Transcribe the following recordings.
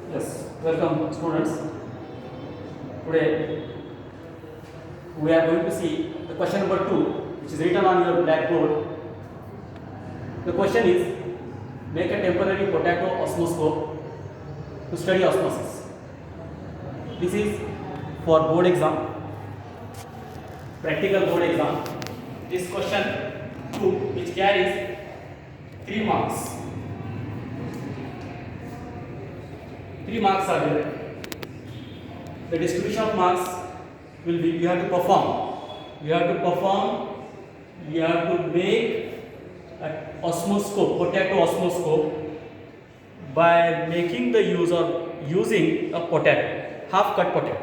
Yes, welcome students. Today we are going to see the question number 2, which is written on your blackboard. The question is, make a temporary potato osmoscope to study osmosis. This is for board exam, practical board exam. This question 2, which carries 3 marks. 3 marks are there. The distribution of marks will be, you have to perform. You have to make an osmoscope, potato osmoscope, by making the use of using a potato, half cut potato,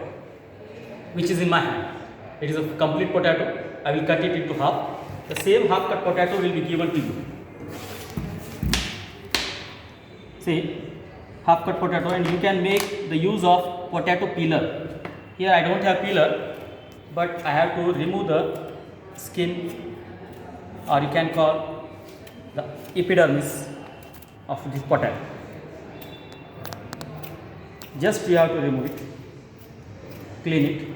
which is in my hand. It is a complete potato. I will cut it into half. The same half cut potato will be given to you. See, half cut potato, and you can make the use of potato peeler. Here I don't have peeler, but I have to remove the skin, or you can call the epidermis of this potato. Just you have to remove it, clean it.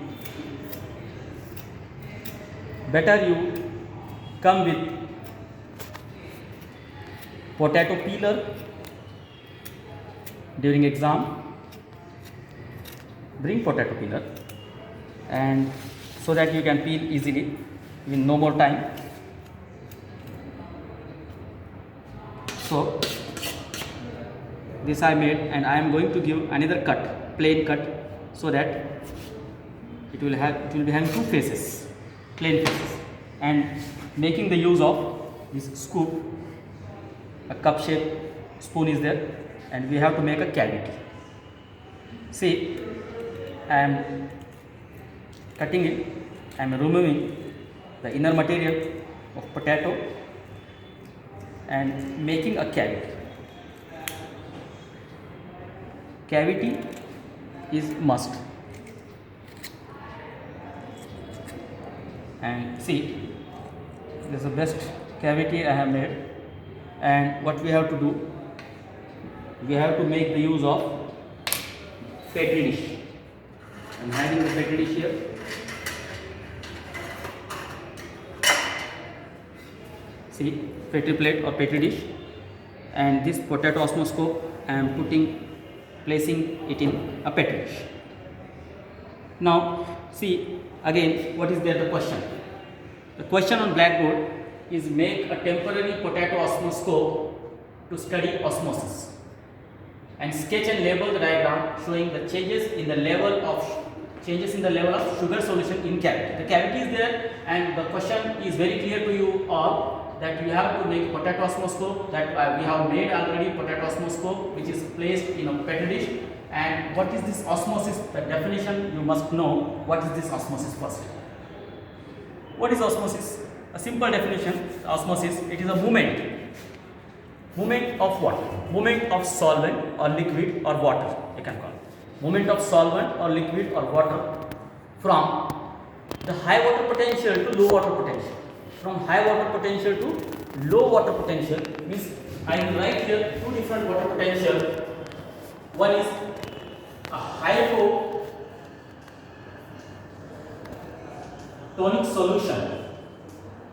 Better you come with potato peeler during exam. Bring potato peeler, and so that you can peel easily in no more time. So this I made, and I am going to give another cut, plain cut, so that it will be having two faces, plain faces, and making the use of this scoop. A cup shape spoon is there, and we have to make a cavity. See, I am cutting it, I am removing the inner material of potato and making a cavity. Cavity is must. And see, this is the best cavity I have made. And what we have to do, we have to make the use of petri dish. I am having the petri dish here. See, petri plate or petri dish, and this potato osmoscope I am placing it in a petri dish. Now see again, what is there the question? The question on blackboard is, make a temporary potato osmoscope to study osmosis, and sketch and label the diagram showing the changes in the level of sugar solution in cavity. The cavity is there, and the question is very clear to you all that you have to make potato osmoscope, that we have made already potato osmoscope, which is placed in a petri dish. And what is this osmosis? The definition you must know. What is this osmosis first? What is osmosis? A simple definition. Osmosis, it is a movement. Movement of what? Movement of solvent or liquid or water, you can call it. Movement of solvent or liquid or water from the high water potential to low water potential. From high water potential to low water potential means, I will write here two different water potential. One is a hypotonic solution,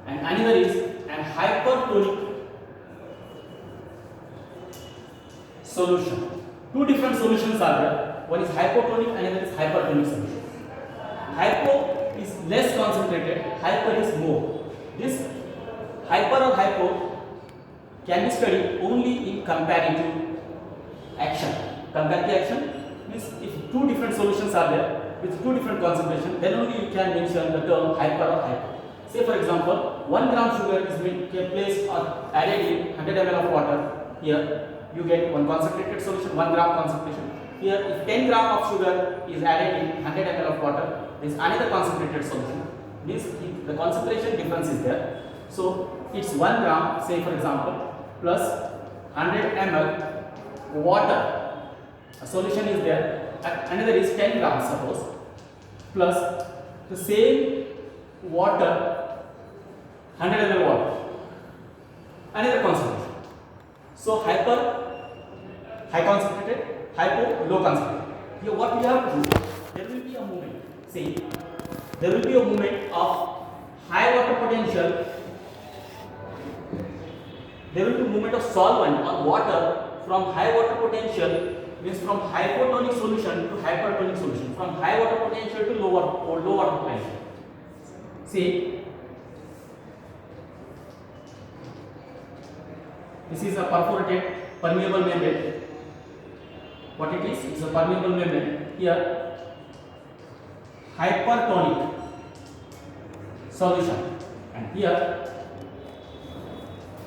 and another is a hypertonic solution. Two different solutions are there. One is hypotonic, another is hypertonic solution. Hypo is less concentrated, hyper is more. This hyper or hypo can be studied only in comparative action. Comparative action means if two different solutions are there with two different concentrations, then only you can mention the term hyper or hypo. Say for example, 1 gram sugar is being placed or added in 100 ml of water. Here you get one concentrated solution, 1 gram concentration. Here if 10 gram of sugar is added in 100 ml of water, there is another concentrated solution. Means the concentration difference is there. So it's 1 gram, say for example, plus 100 ml water. A solution is there. Another is 10 grams suppose, plus the same water, 100 ml water, another concentration. So high concentrated, hypo, low concentrated. Here what we have to do, there will be a movement. See, there will be a movement of high water potential. There will be movement of solvent or water from high water potential, means from hypotonic solution to hypertonic solution, from high water potential to low water potential. See, this is a perforated permeable membrane. What it is? It's a permeable membrane. Here, hypertonic solution, and here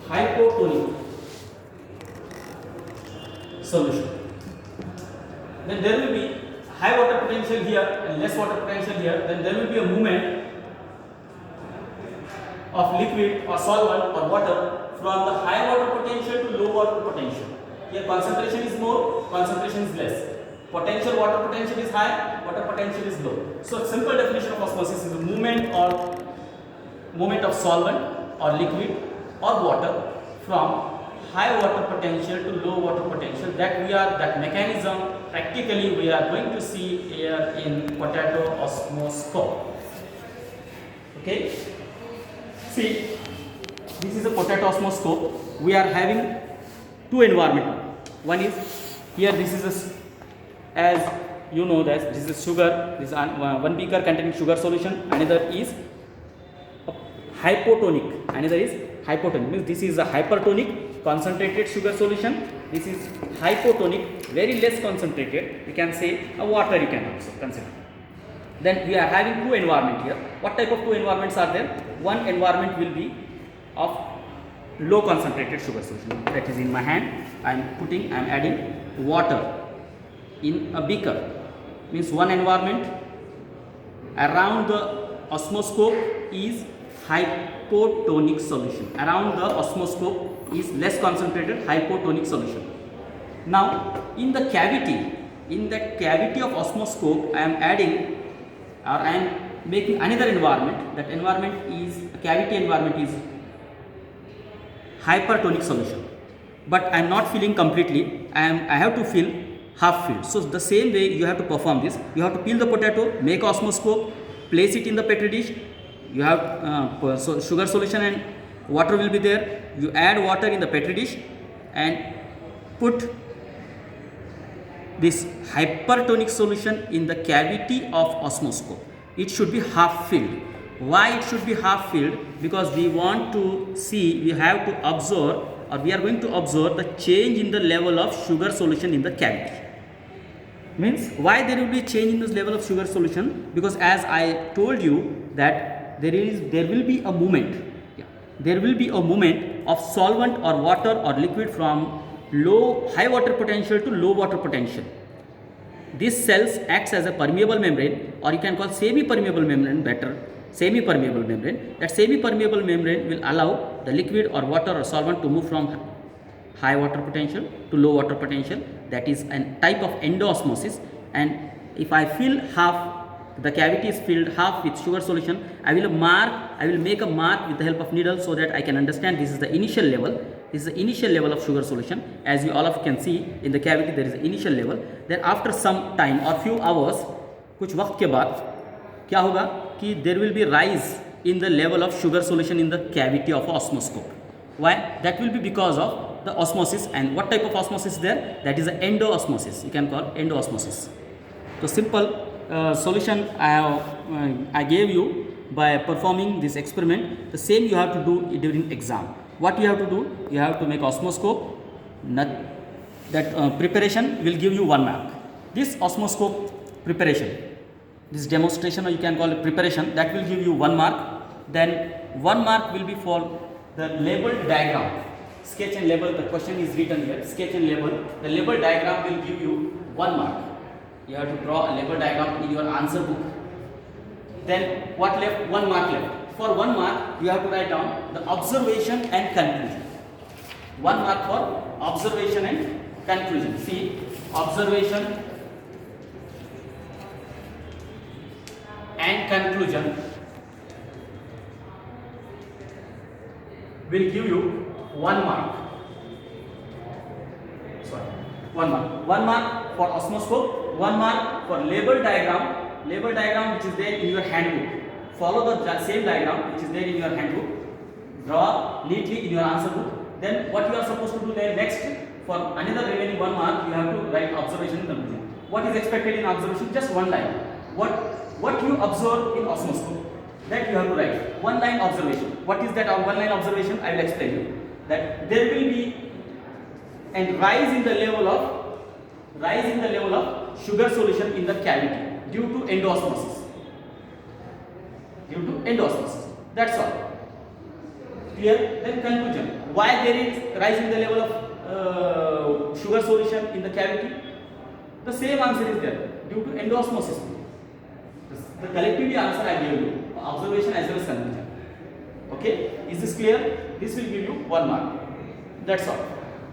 hypotonic solution. Then there will be high water potential here and less water potential here. Then there will be a movement of liquid or solvent or water from the high water potential to low water potential. Here concentration is more, concentration is less. Potential, water potential is high, water potential is low. So simple definition of osmosis is a movement of solvent or liquid or water from high water potential to low water potential. That mechanism practically we are going to see here in potato osmoscope. Okay. See, this is a potato osmoscope. We are having two environment. One is here. This is as you know that this is sugar. This is one beaker containing sugar solution. Another is hypotonic. Another is hypotonic. Means this is a hypertonic concentrated sugar solution. This is hypotonic, very less concentrated. You can say a water. You can also consider. Then we are having two environment here. What type of two environments are there? One environment will be of low concentrated sugar solution. That is in my hand. I am adding water in a beaker. Means one environment around the osmoscope is hypotonic solution. Around the osmoscope is less concentrated hypotonic solution. Now in the cavity of osmoscope I am adding or I am making another environment. That environment is cavity environment is hypertonic solution, but I am not filling completely. I have to fill half filled. So the same way you have to perform this. You have to peel the potato, make osmoscope, place it in the petri dish. You have sugar solution and water will be there. You add water in the petri dish and put this hypertonic solution in the cavity of osmoscope. It should be half filled. Why it should be half filled? Because we want to see, we have to observe, or we are going to observe the change in the level of sugar solution in the cavity. Means why there will be change in this level of sugar solution? Because as I told you that there will be a movement. There will be a movement of solvent or water or liquid from high water potential to low water potential. This cells acts as a permeable membrane, or you can call semi-permeable membrane better. Semi-permeable membrane. That semi-permeable membrane will allow the liquid or water or solvent to move from high water potential to low water potential. That is a type of endoosmosis. And if I fill half, the cavity is filled half with sugar solution, I will make a mark with the help of needle so that I can understand this is the initial level. This is the initial level of sugar solution. As you all of can see in the cavity there is an initial level. Then after some time or few hours, कुछ वक्त के बाद क्या होगा कि there will be rise in the level of sugar solution in the cavity of osmoscope. Why? That will be because of the osmosis. And what type of osmosis is there? That is the endoosmosis. You can call endoosmosis. So simple solution I gave you by performing this experiment. The same you have to do during exam. What you have to do? You have to make osmoscope. That preparation will give you 1 mark. This osmoscope preparation, this demonstration, or you can call it preparation, that will give you 1 mark. Then 1 mark will be for the label diagram. Sketch and label, the question is written here, sketch and label. The label diagram will give you 1 mark. You have to draw a label diagram in your answer book. Then what left? 1 mark left. For 1 mark, you have to write down the observation and conclusion. 1 mark for observation and conclusion. See, observation and conclusion will give you 1 mark. Sorry, 1 mark. 1 mark for osmoscope, 1 mark for label diagram. Label diagram which is there in your handbook. Follow the same diagram which is there in your handbook. Draw neatly in your answer book. Then what you are supposed to do there next, for another remaining 1 mark, you have to write observation conclusion. What is expected in observation? Just one line. What you observe in osmoscope, that you have to write. One line observation. What is that one line observation? I will explain you. That there will be a rise in the level of sugar solution in the cavity due to endosmosis. That's all. Clear? Then conclusion. Why there is rise in the level of sugar solution in the cavity? The same answer is there, due to endosmosis. The collectively answer I gave you, observation as well as conclusion. Okay? Is this clear? This will give you 1 mark. That's all.